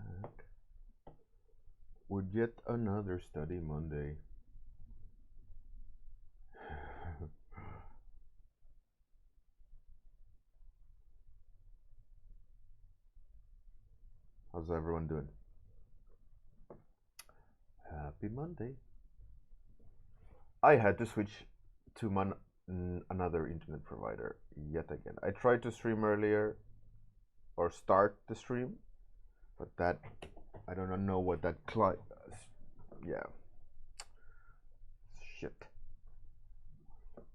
back with yet another study Monday. How's everyone doing? Happy Monday. I had to switch to another internet provider yet again. I tried to stream earlier or start the stream, but that I don't know what that client. Yeah, shit.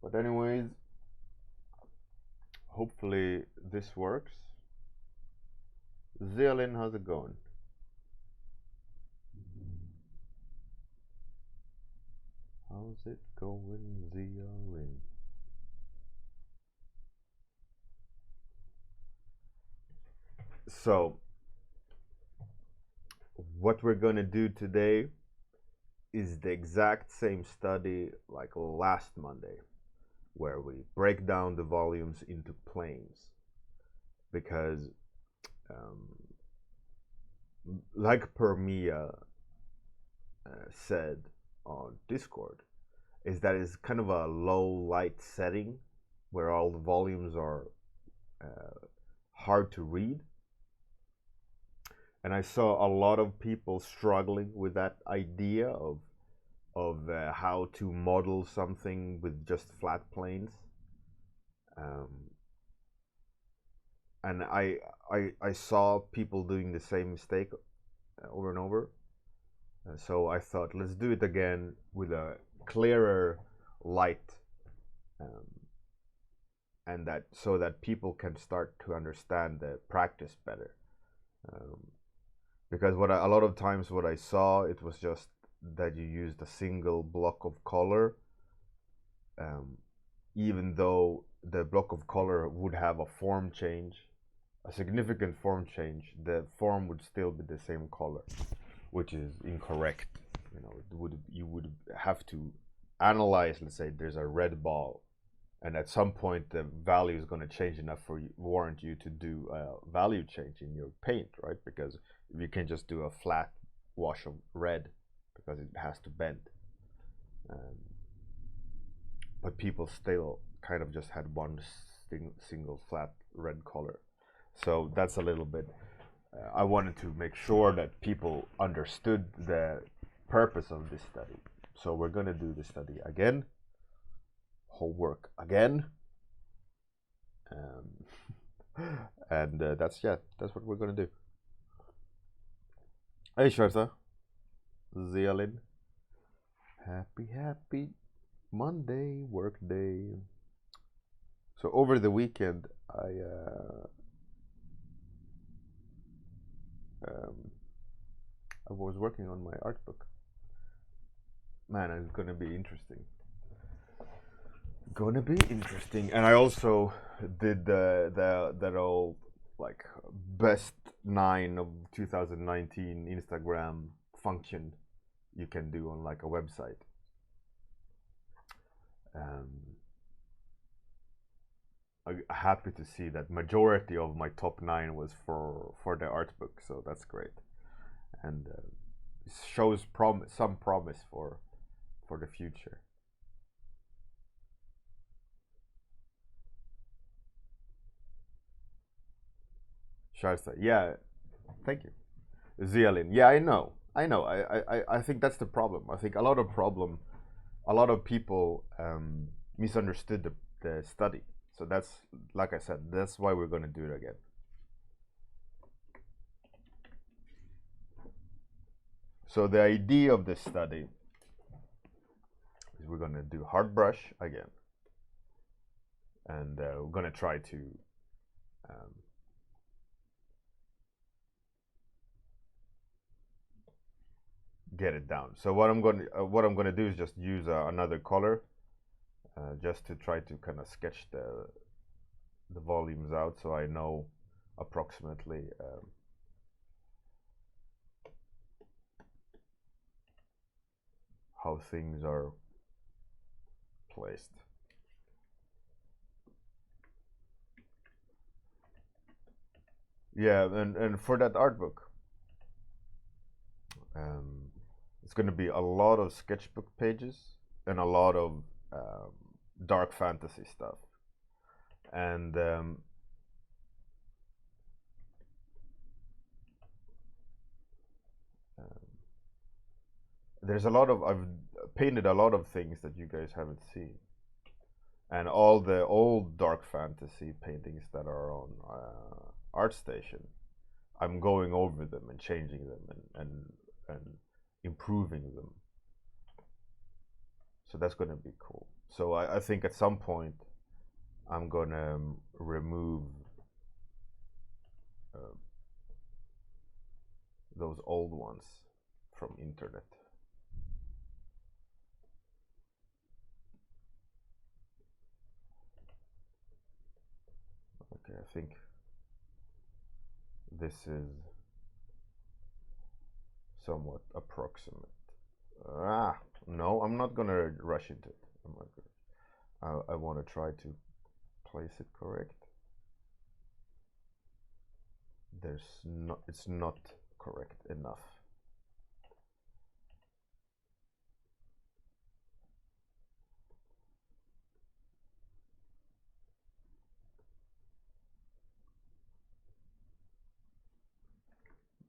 But anyways, hopefully this works. Zealin, how's it going? How's it going, Zealin? So, what we're gonna do today is the exact same study like last Monday, where we break down the volumes into planes. Because, like Permia said on Discord, is that it's kind of a low light setting where all the volumes are hard to read. And I saw a lot of people struggling with that idea of how to model something with just flat planes. And I saw people doing the same mistake over and over. So I thought, let's do it again with a clearer light, and that so that people can start to understand the practice better. Because a lot of times what I saw, it was just that you used a single block of color, even though the block of color would have a form change, a significant form change, the form would still be the same color, which is incorrect. You would have to analyze. Let's say there's a red ball, and at some point the value is going to change enough for warrant you to do a value change in your paint, right? Because you can just do a flat wash of red because it has to bend. But people still kind of just had one single flat red color. So that's a little bit. I wanted to make sure that people understood the purpose of this study. So we're going to do the study again. Homework again. And that's what we're going to do. Hey Sharsa, Zealin, happy Monday, work day. So over the weekend, I was working on my art book. Man, it's gonna be interesting. And I also did that old like best 9 of 2019 Instagram function you can do on like a website. I'm happy to see that majority of my top 9 was for the art book, so that's great, and it shows some promise for the future. Sharsa, yeah, thank you. Zealin, yeah, I know. I think that's the problem. I think a lot of people misunderstood the study. So that's, like I said, that's why we're going to do it again. So the idea of this study is we're going to do hard brush again. And we're going to try to get it down. So what I'm going to do is just use another color, just to try to kind of sketch the volumes out, so I know approximately how things are placed. Yeah, and for that art book, It's going to be a lot of sketchbook pages and a lot of dark fantasy stuff. And there's a lot of, I've painted a lot of things that you guys haven't seen. And all the old dark fantasy paintings that are on ArtStation, I'm going over them and changing them and improving them. So that's going to be cool. So I think at some point I'm going to remove those old ones from internet. Okay, I think this is somewhat approximate. No, I'm not gonna rush into it. I'm not gonna, I want to try to place it correct. It's not correct enough.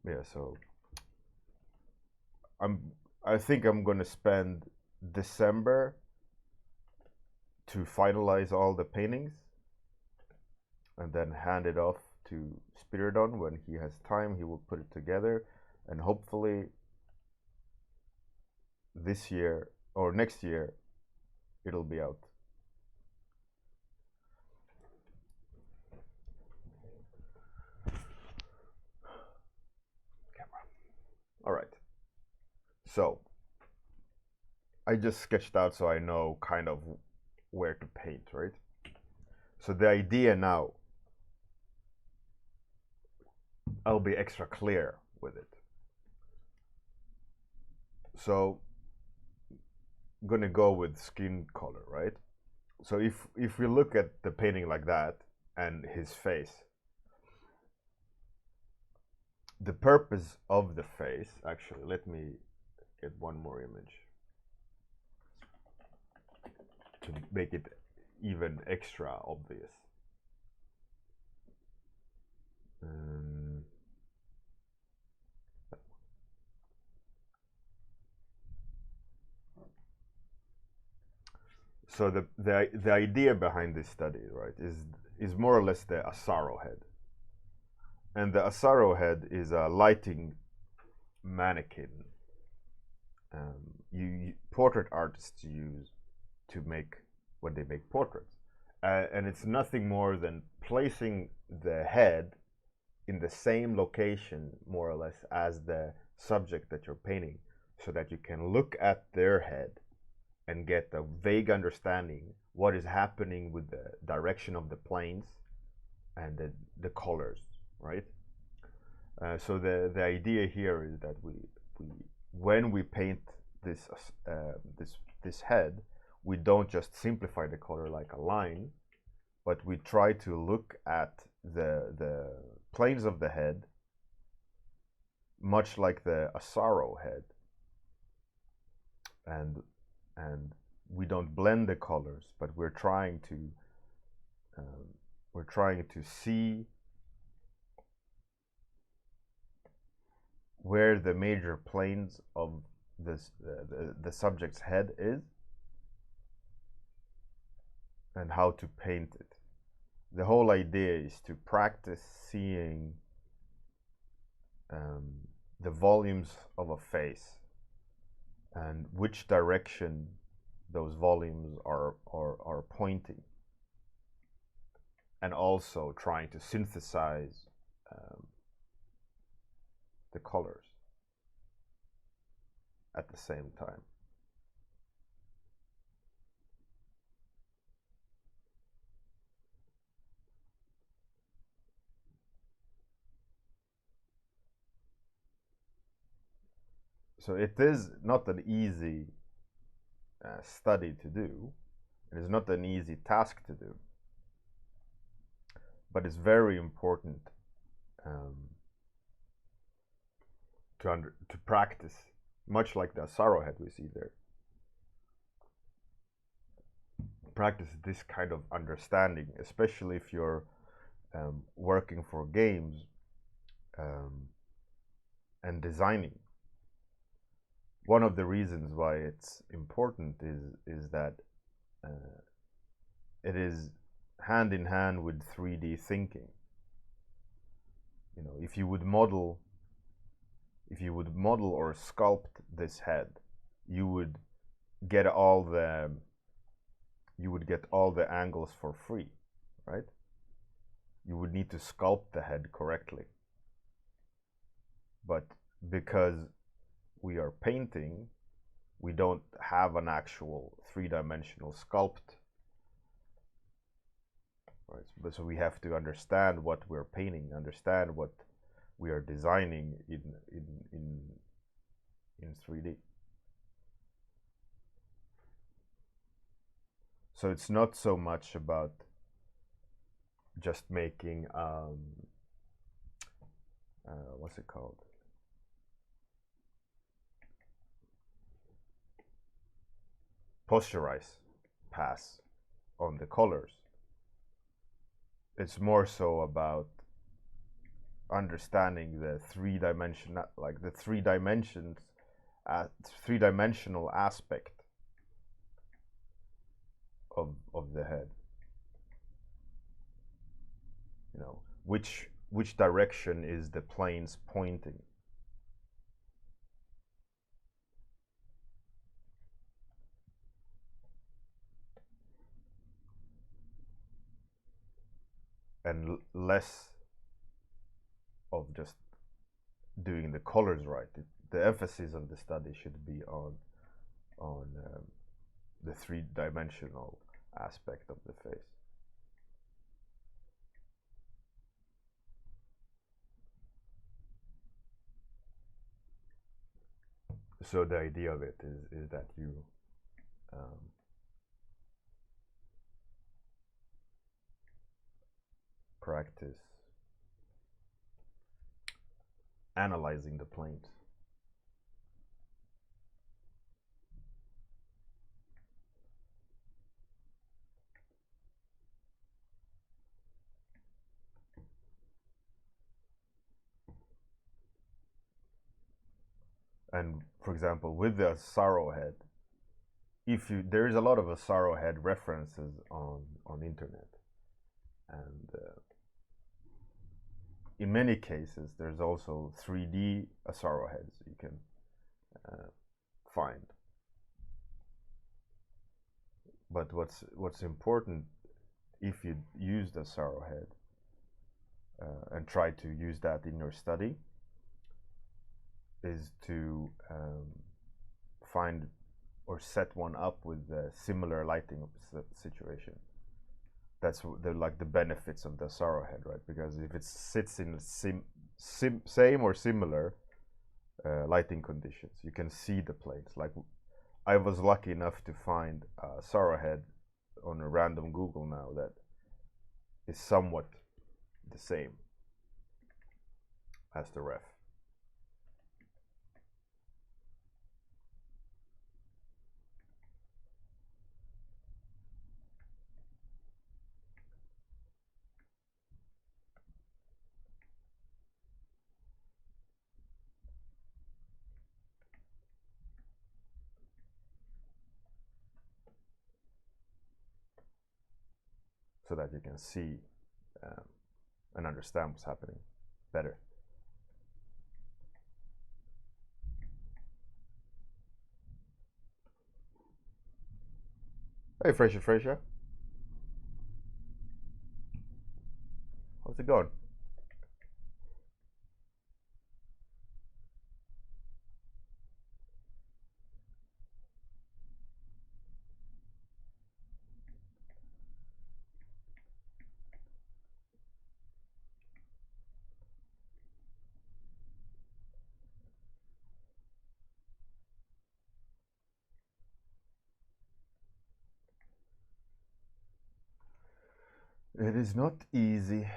Yeah, so I think I'm gonna spend December to finalize all the paintings and then hand it off to Spiridon. When he has time, he will put it together, and hopefully this year or next year it'll be out. All right, so I just sketched out so I know kind of where to paint, right? So the idea now, I'll be extra clear with it. So I'm gonna go with skin color, right? So if we look at the painting like that and his face, the purpose of the face, actually, let me get one more image to make it even extra obvious. So the idea behind this study, right, is more or less the Asaro head. And the Asaro head is a lighting mannequin portrait artists use to make when they make portraits. And it's nothing more than placing the head in the same location, more or less, as the subject that you're painting, so that you can look at their head and get a vague understanding what is happening with the direction of the planes and the colors, right? So the idea here is that when we paint this head, we don't just simplify the color like a line, but we try to look at the planes of the head much like the Asaro head, and we don't blend the colors, but we're trying to see where the major planes of this the subject's head is and how to paint it. The whole idea is to practice seeing the volumes of a face and which direction those volumes are pointing, and also trying to synthesize the colors at the same time. So it is not an easy study to do. It is not an easy task to do, but it's very important to practice, much like the Asaro head we see there. Practice this kind of understanding, especially if you're working for games and designing. One of the reasons why it's important is that it is hand in hand with 3D thinking. You know, if you would model or sculpt this head, you would get all the angles for free, right? You would need to sculpt the head correctly. But because we are painting, we don't have an actual three-dimensional sculpt, right? So we have to understand what we're painting, understand what we are designing in 3D. So it's not so much about just making what's it called? Posterize pass on the colors. It's more so about understanding the three-dimensional aspect of the head. You know, which direction is the planes pointing? And less of just doing the colors right. The emphasis of the study should be on the three-dimensional aspect of the face. So the idea of it is that you practice analyzing the planes. And for example, with the Asaro head, there is a lot of Asaro head references on internet, and in many cases there's also 3D Asaro heads you can find. But what's important, if you use the Asaro head and try to use that in your study, is to find or set one up with a similar lighting situation. That's the benefits of the Asaro head, right? Because if it sits in same or similar lighting conditions, you can see the planes. Like, I was lucky enough to find a Asaro head on a random Google now that is somewhat the same as the ref. So that you can see and understand what's happening better. Hey, Fresher. How's it going? It is not easy.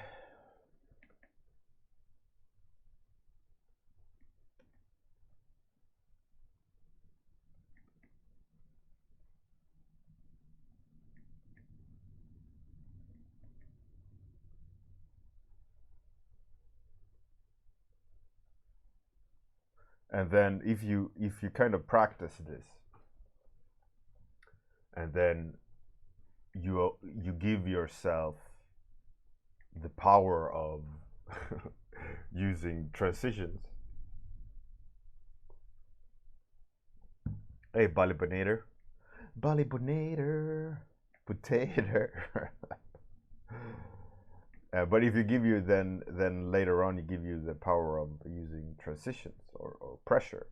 And then if you kind of practice this, and then you give yourself the power of using transitions. Hey, Ballybonator. Ballybonator. Potato. But if you give you then later on you give you the power of using transitions or pressure,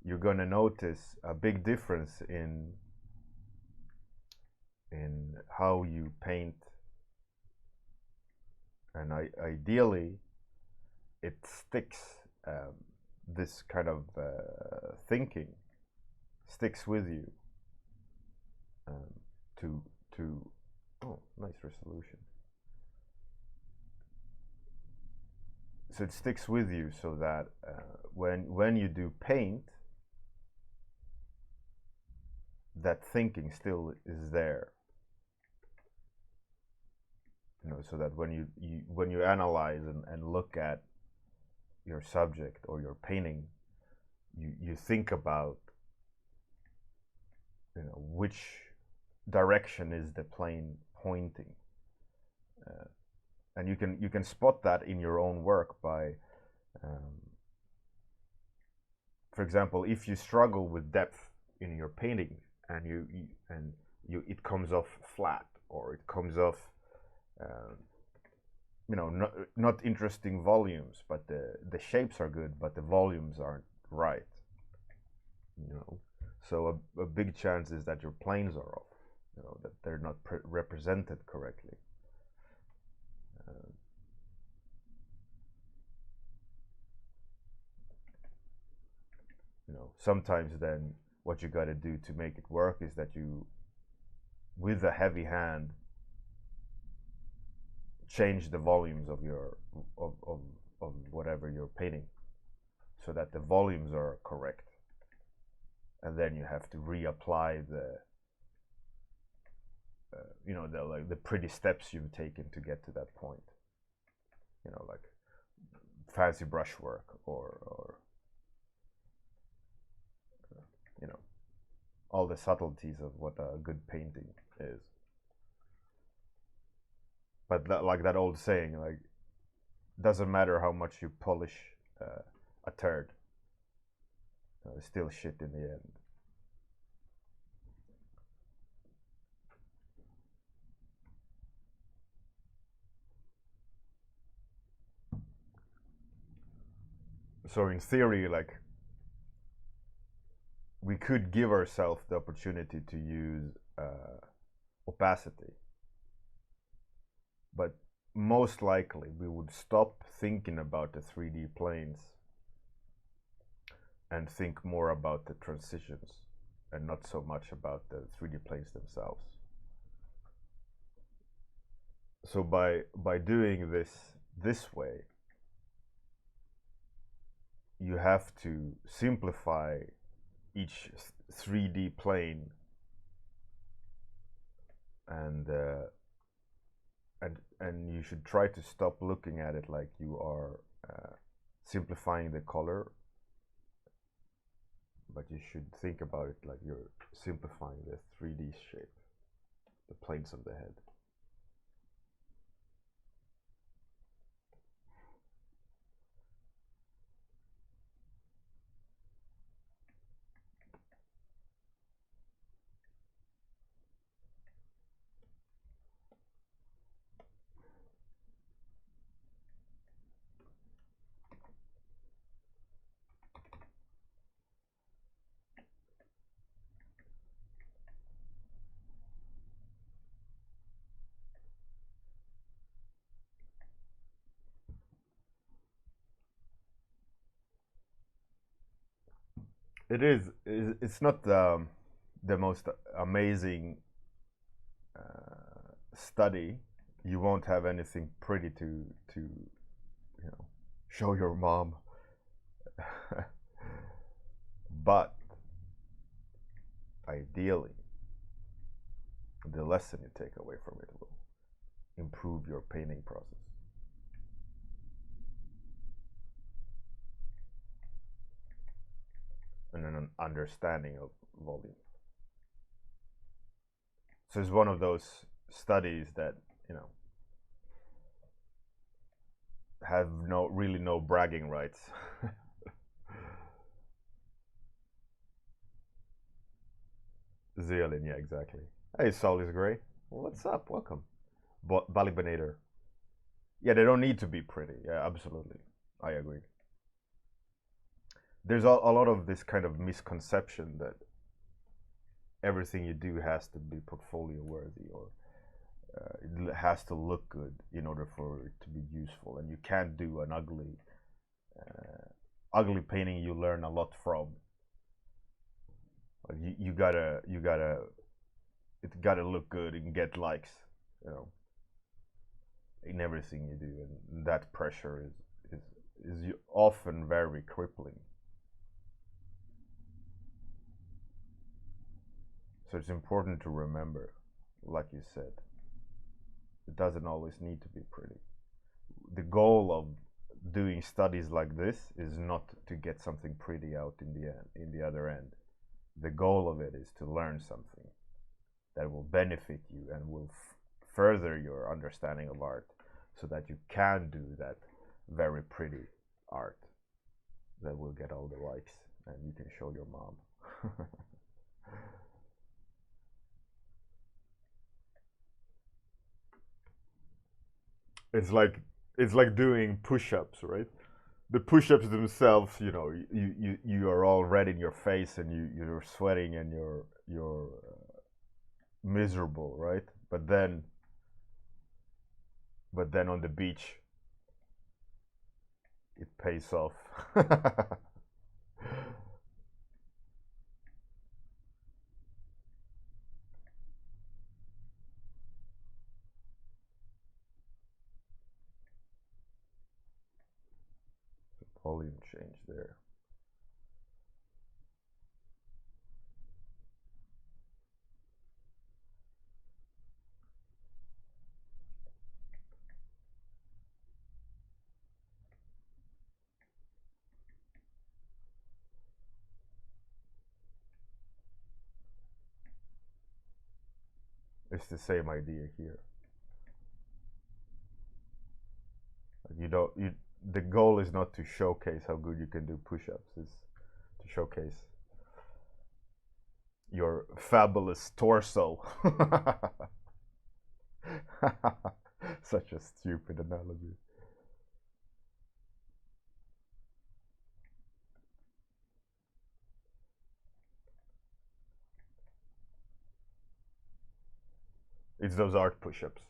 you're gonna notice a big difference in how you paint, and ideally it sticks. This kind of thinking sticks with you to oh, nice resolution. So it sticks with you so that when you do paint, that thinking still is there. You know, so that when you analyze and look at your subject or your painting, you think about, you know, which direction is the plane pointing, and you can spot that in your own work by, for example, if you struggle with depth in your painting and you it comes off flat, or it comes off, you know, not interesting volumes, but the shapes are good, but the volumes aren't right. You know, so a big chance is that your planes are off. You know, that they're not represented correctly. You know, sometimes then what you got to do to make it work is that you, with a heavy hand, change the volumes of your of whatever you're painting, so that the volumes are correct, and then you have to reapply the you know, the pretty steps you've taken to get to that point. You know, like fancy brushwork or you know, all the subtleties of what a good painting is. But like that old saying, like, doesn't matter how much you polish a turd, it's still shit in the end. So in theory, like, we could give ourselves the opportunity to use opacity, but most likely we would stop thinking about the 3D planes and think more about the transitions and not so much about the 3D planes themselves. So by doing this way, you have to simplify each 3D plane, and you should try to stop looking at it like you are simplifying the color, but you should think about it like you're simplifying the 3D shape, the planes of the head. It is. It's not the most amazing study. You won't have anything pretty to you know, show your mom. But ideally, the lesson you take away from it will improve your painting process. and an understanding of volume. So it's one of those studies that, you know, have really no bragging rights. Zealand, yeah, exactly. Hey, Sol is Gray. What's up? Welcome. Balibanator. Yeah, they don't need to be pretty. Yeah, absolutely. I agree. There's a lot of this kind of misconception that everything you do has to be portfolio worthy, or it has to look good in order for it to be useful, and you can't do an ugly painting you learn a lot from. Like you gotta it gotta look good and get likes, you know, in everything you do, and that pressure is often very crippling. So it's important to remember, like you said, it doesn't always need to be pretty. The goal of doing studies like this is not to get something pretty out in the other end. The goal of it is to learn something that will benefit you and will further your understanding of art, so that you can do that very pretty art that will get all the likes and you can show your mom. it's like doing push-ups, right? The push-ups themselves, you know, you are all red in your face, and you're sweating, and you're miserable, right? But then on the beach, it pays off. Volume change there. It's the same idea here. You don't you The goal is not to showcase how good you can do push-ups. It's to showcase your fabulous torso. Such a stupid analogy. It's those art push-ups.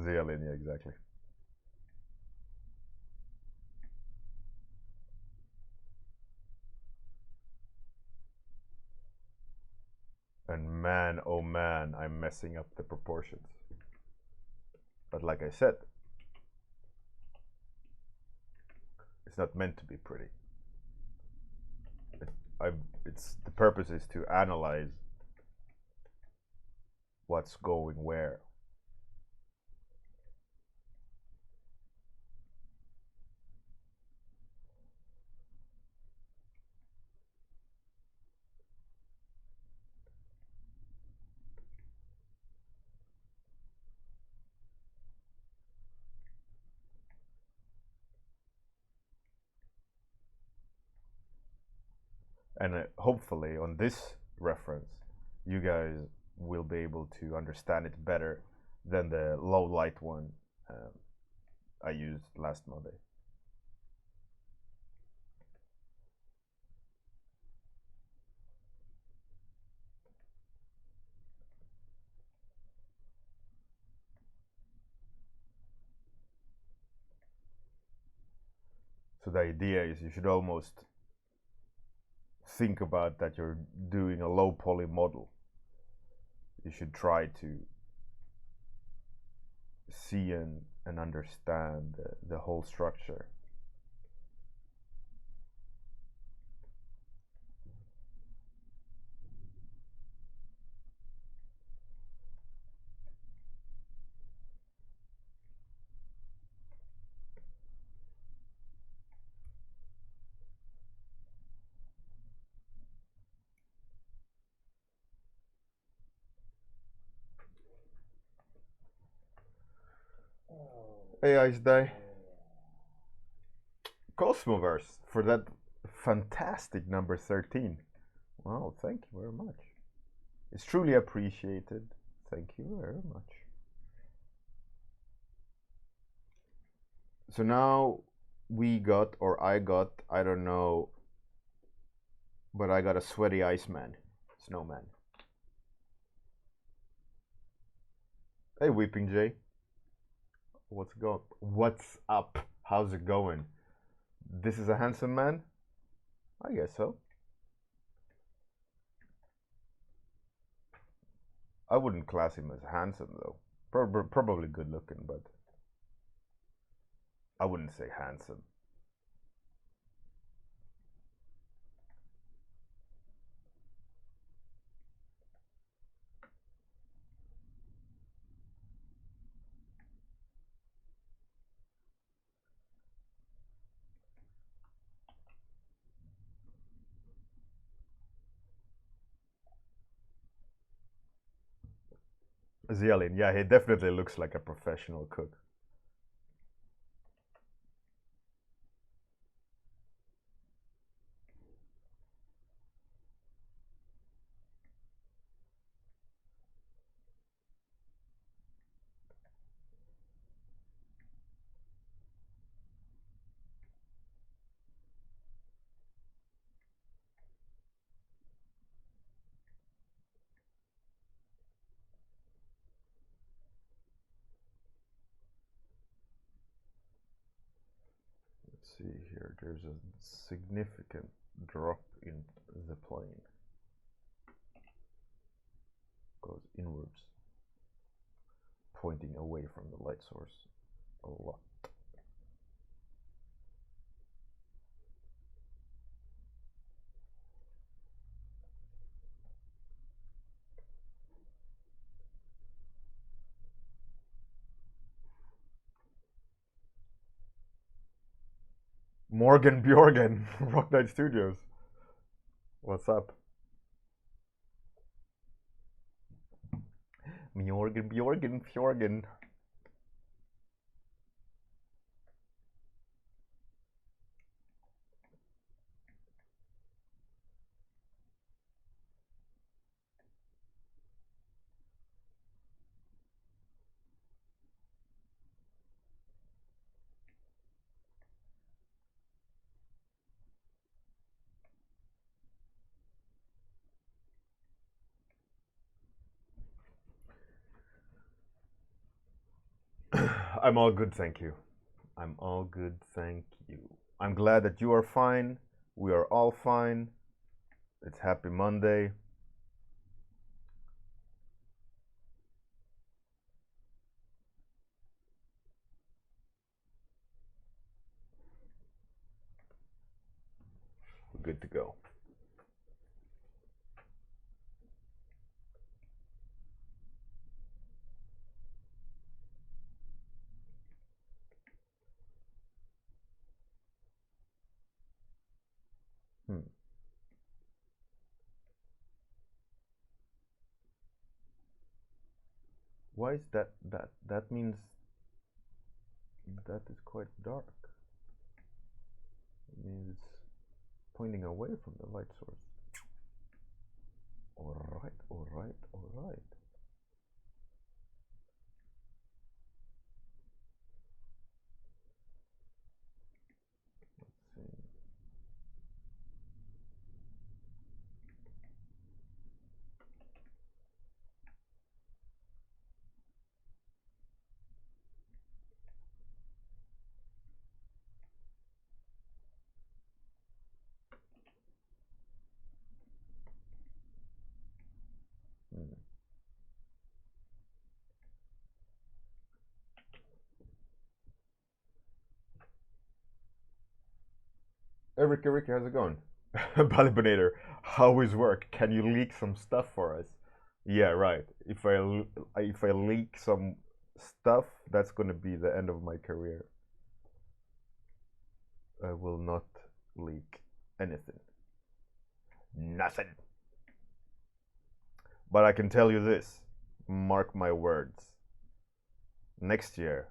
Zealand, yeah, exactly. And man, oh man, I'm messing up the proportions. But like I said, it's not meant to be pretty. It's the purpose is to analyze what's going where. And hopefully on this reference, you guys will be able to understand it better than the low light one I used last Monday. So the idea is you should almost think about that you're doing a low poly model. You should try to see and understand the whole structure. AI's die. Cosmoverse for that fantastic number 13. Wow, thank you very much. It's truly appreciated. Thank you very much. So now we got, or I got, I don't know, but I got a sweaty Iceman, snowman. Hey, Weeping Jay. What's up? How's it going? This is a handsome man? I guess so. I wouldn't class him as handsome though. Probably good looking, but I wouldn't say handsome. Zialin, yeah, he definitely looks like a professional cook. Let's see here, there's a significant drop in the plane. Goes inwards, pointing away from the light source a lot. Morgan Bjorn, Rock Knight Studios. What's up? Bjorn, Fjorgen. I'm all good, thank you. I'm all good, thank you. I'm glad that you are fine. We are all fine. It's Happy Monday. We're good to go. Why is that? That means that is quite dark. It means it's pointing away from the light source. Alright, alright, alright. Let's see. Ricky, how's it going? Balibanator, how is work? Can you leak some stuff for us? Yeah, right. If I leak some stuff, that's gonna be the end of my career. I will not leak anything. Nothing. But I can tell you this. Mark my words. Next year,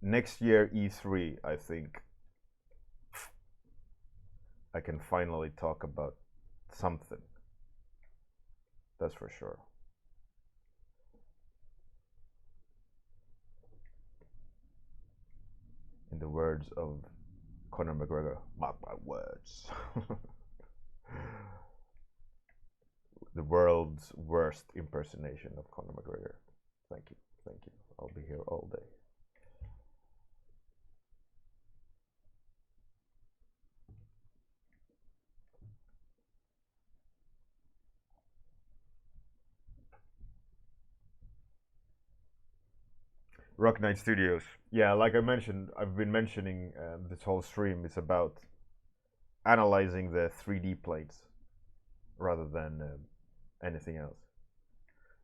next year E3, I think I can finally talk about something. That's for sure. In the words of Conor McGregor, mark my words. The world's worst impersonation of Conor McGregor. Thank you, thank you. I'll be here all day. Rock Knight Studios. Yeah, like I mentioned, I've been mentioning this whole stream is about analyzing the 3D plates rather than anything else.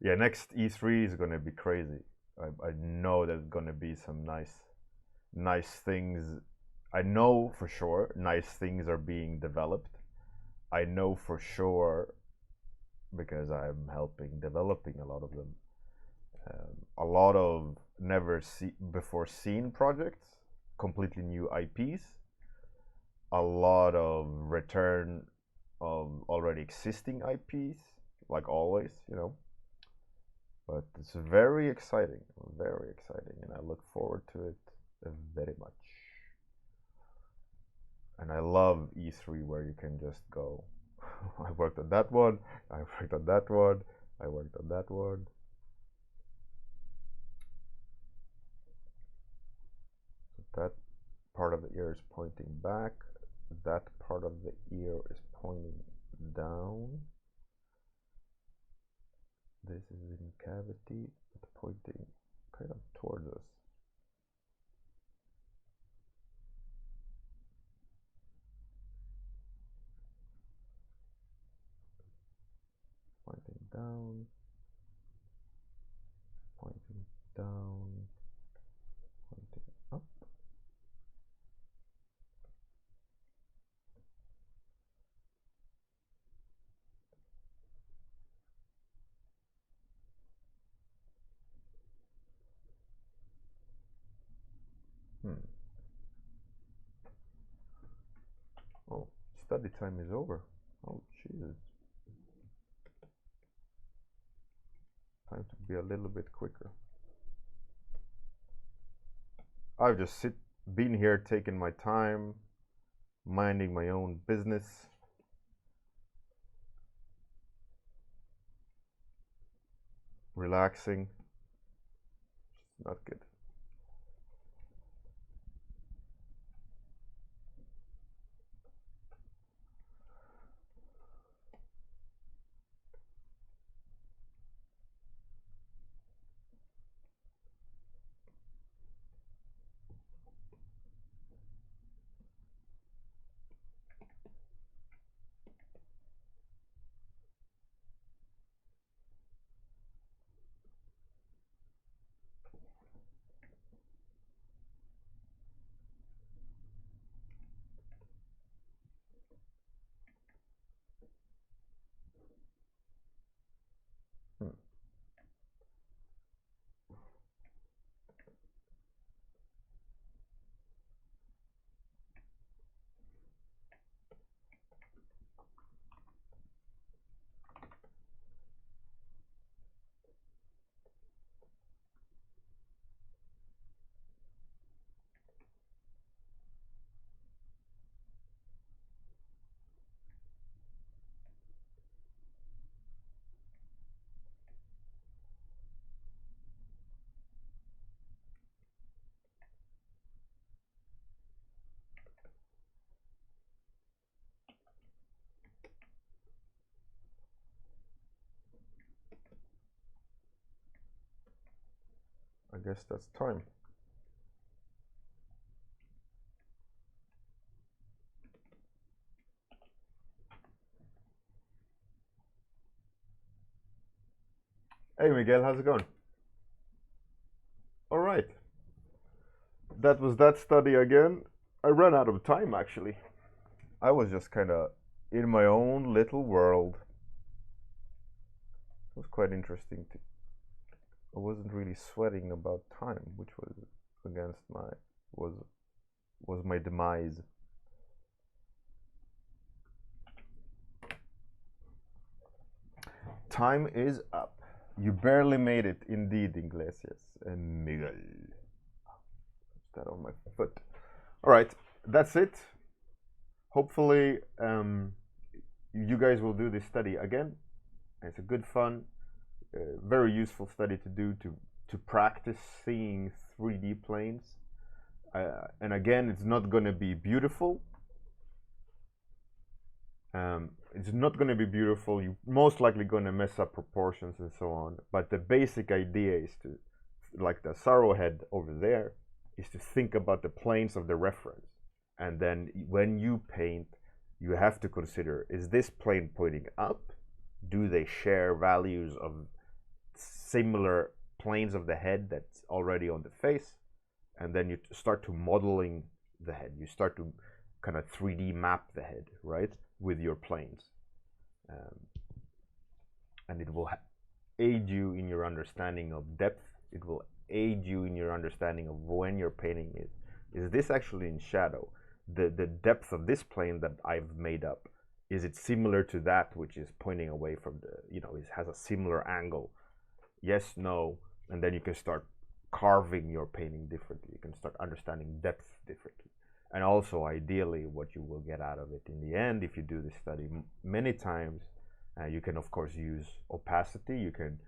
Yeah, next E3 is gonna be crazy. I know there's gonna be some nice things. I know for sure nice things are being developed. I know for sure because I'm helping developing a lot of them. A lot of never before seen projects, completely new IPs, a lot of return of already existing IPs, like always, you know. But it's very exciting, and I look forward to it very much. And I love E3 where you can just go. I worked on that one, I worked on that one, I worked on that one. That part of the ear is pointing back. That part of the ear is pointing down. This is in cavity, but pointing kind of towards us. Pointing down, pointing down, pointing up. Oh, study time is over. Oh, Jesus. Time to be a little bit quicker. I've just been here taking my time, minding my own business. Relaxing. It's not good. I guess that's time. Hey Miguel, how's it going? All right. That was that study again. I ran out of time actually. I was just kind of in my own little world. It was quite interesting. I wasn't really sweating about time, which was again was my demise. Time is up. You barely made it, indeed, Iglesias and Miguel. Put that on my foot. All right, that's it. Hopefully, you guys will do this study again. It's a good fun, very useful study to do to practice seeing 3D planes. And again, it's not going to be beautiful. It's not going to be beautiful. You're most likely going to mess up proportions and so on. But the basic idea is to, like the sorrow head over there, is to think about the planes of the reference. And then when you paint, you have to consider, is this plane pointing up? Do they share values of similar planes of the head that's already on the face? And then you start to modeling the head. You start to kind of 3D map the head, right, with your planes. And it will aid you in your understanding of depth. It will aid you in your understanding of when you're painting it. Is this actually in shadow? The depth of this plane that I've made up, is it similar to that which is pointing away from the, you know, it has a similar angle? Yes, no, and then you can start carving your painting differently. You can start understanding depth differently. And also, ideally, what you will get out of it in the end, if you do this study many times, you can of course use opacity. You can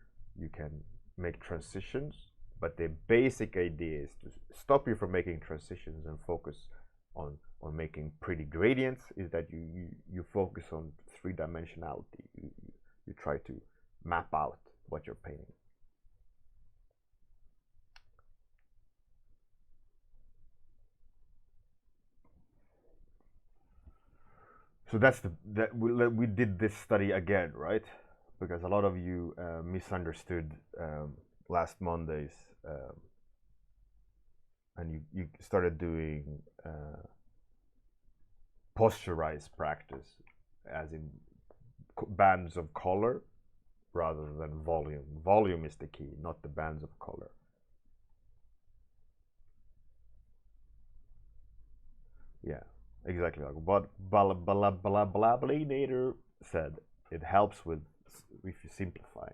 make transitions, but the basic idea is to stop you from making transitions and focus on making pretty gradients. Is that you focus on three-dimensionality. You try to map out what you're painting. So that's we did this study again, right? Because a lot of you misunderstood last Monday's, and you started doing posterize practice, as in bands of color rather than volume. Volume is the key, not the bands of color. Yeah. Exactly like what Balablablinator said. It helps with, if you simplify.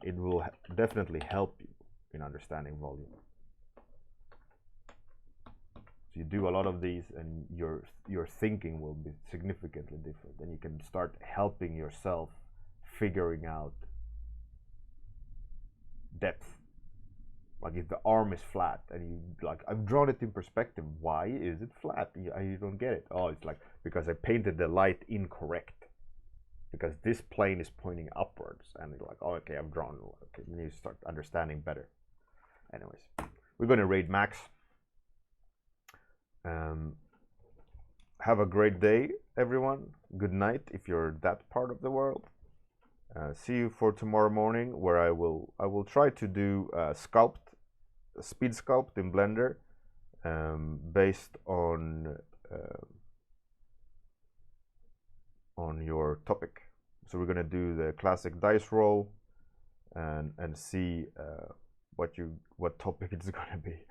It will definitely help you in understanding volume. So you do a lot of these, and your thinking will be significantly different. And you can start helping yourself figuring out depth. Like if the arm is flat and you like, I've drawn it in perspective. Why is it flat? You don't get it. Oh, it's like because I painted the light incorrect. Because this plane is pointing upwards, and you're like, oh, okay, I've drawn. Okay, then you start understanding better. Anyways, we're going to raid max. Have a great day, everyone. Good night if you're that part of the world. See you for tomorrow morning, where I will try to do speed sculpt in Blender, based on your topic. So we're gonna do the classic dice roll and see what topic it's gonna be.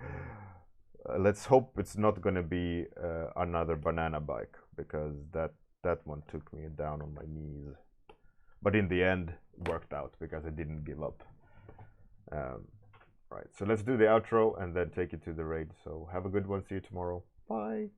Let's hope it's not gonna be another banana bike, because that one took me down on my knees. But in the end, worked out because I didn't give up. Right, so let's do the outro and then take it to the raid. So have a good one. See you tomorrow. Bye.